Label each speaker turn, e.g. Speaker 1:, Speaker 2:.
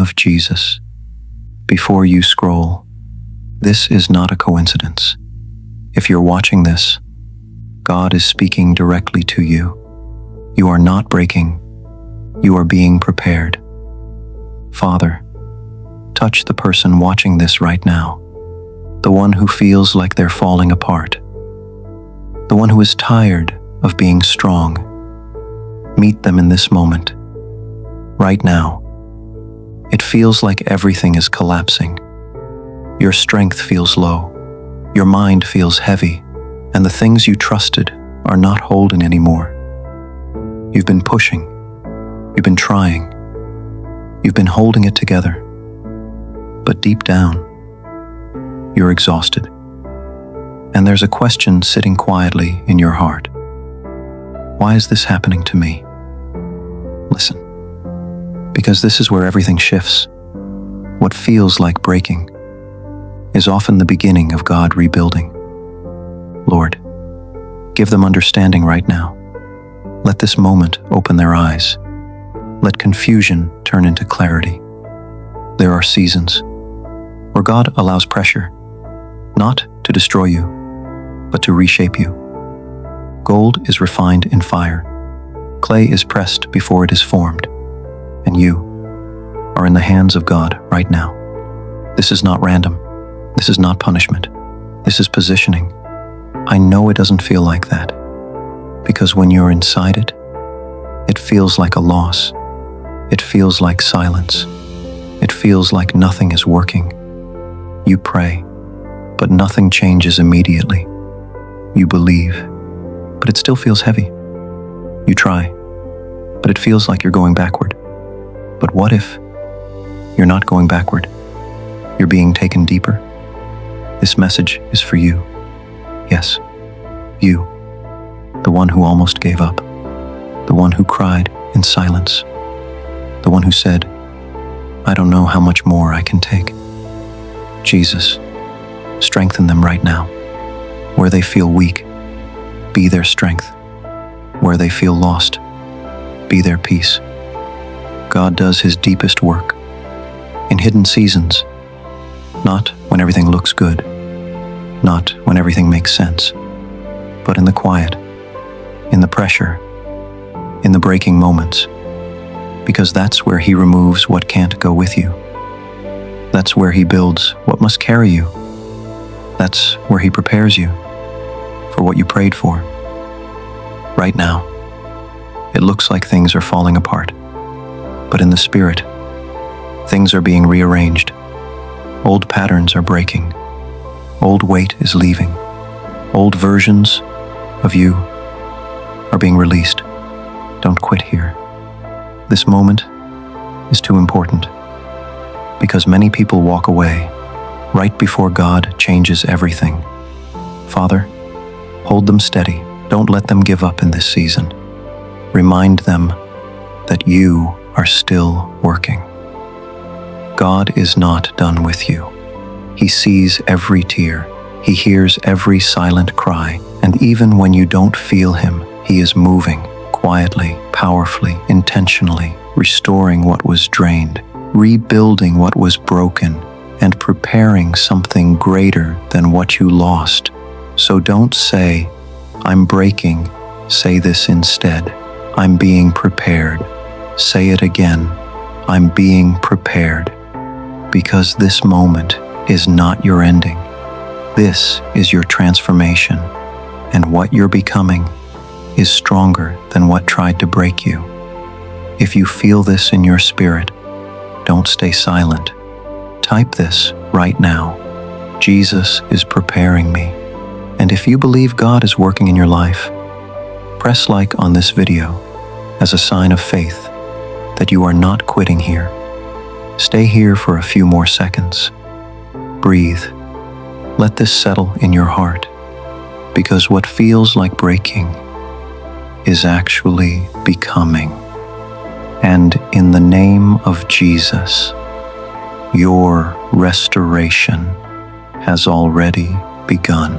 Speaker 1: of Jesus, before you scroll, this is not a coincidence. If you're watching this, God is speaking directly to you. You are not breaking. You are being prepared. Father, touch the person watching this right now, the one who feels like they're falling apart, the one who is tired of being strong. Meet them in this moment. Right now, it feels like everything is collapsing. Your strength feels low, your mind feels heavy, and the things you trusted are not holding anymore. You've been pushing, you've been trying, you've been holding it together, but deep down, you're exhausted. And there's a question sitting quietly in your heart. Why is this happening to me? Listen, because this is where everything shifts. What feels like breaking is often the beginning of God rebuilding. Lord, give them understanding right now. Let this moment open their eyes. Let confusion turn into clarity. There are seasons where God allows pressure, not to destroy you, but to reshape you. Gold is refined in fire. Clay is pressed before it is formed. And you are in the hands of God right now. This is not random. This is not punishment. This is positioning. I know it doesn't feel like that, because when you're inside it, it feels like a loss. It feels like silence. It feels like nothing is working. You pray, but nothing changes immediately. You believe, but it still feels heavy. You try, but it feels like you're going backward. But what if you're not going backward? You're being taken deeper. This message is for you. Yes, you, the one who almost gave up, the one who cried in silence, the one who said, I don't know how much more I can take. Jesus, strengthen them right now. Where they feel weak, be their strength. Where they feel lost, be their peace. God does his deepest work in hidden seasons, not when everything looks good, not when everything makes sense, but in the quiet, in the pressure, in the breaking moments, because that's where he removes what can't go with you. That's where he builds what must carry you. That's where he prepares you for what you prayed for. Right now, it looks like things are falling apart, but in the spirit, things are being rearranged. Old patterns are breaking. Old weight is leaving. Old versions of you are being released. Don't quit here. This moment is too important, because many people walk away right before God changes everything. Father, hold them steady. Don't let them give up in this season. Remind them that you are still working. God is not done with you. He sees every tear. He hears every silent cry. And even when you don't feel him, he is moving quietly, powerfully, intentionally, restoring what was drained, rebuilding what was broken, and preparing something greater than what you lost. So don't say, I'm breaking. Say this instead. I'm being prepared. Say it again. I'm being prepared. Because this moment is not your ending. This is your transformation. And what you're becoming is stronger than what tried to break you. If you feel this in your spirit, don't stay silent. Type this right now. Jesus is preparing me. And if you believe God is working in your life, press like on this video as a sign of faith that you are not quitting here. Stay here for a few more seconds. Breathe. Let this settle in your heart, because what feels like breaking is actually becoming. And in the name of Jesus, your restoration has already begun.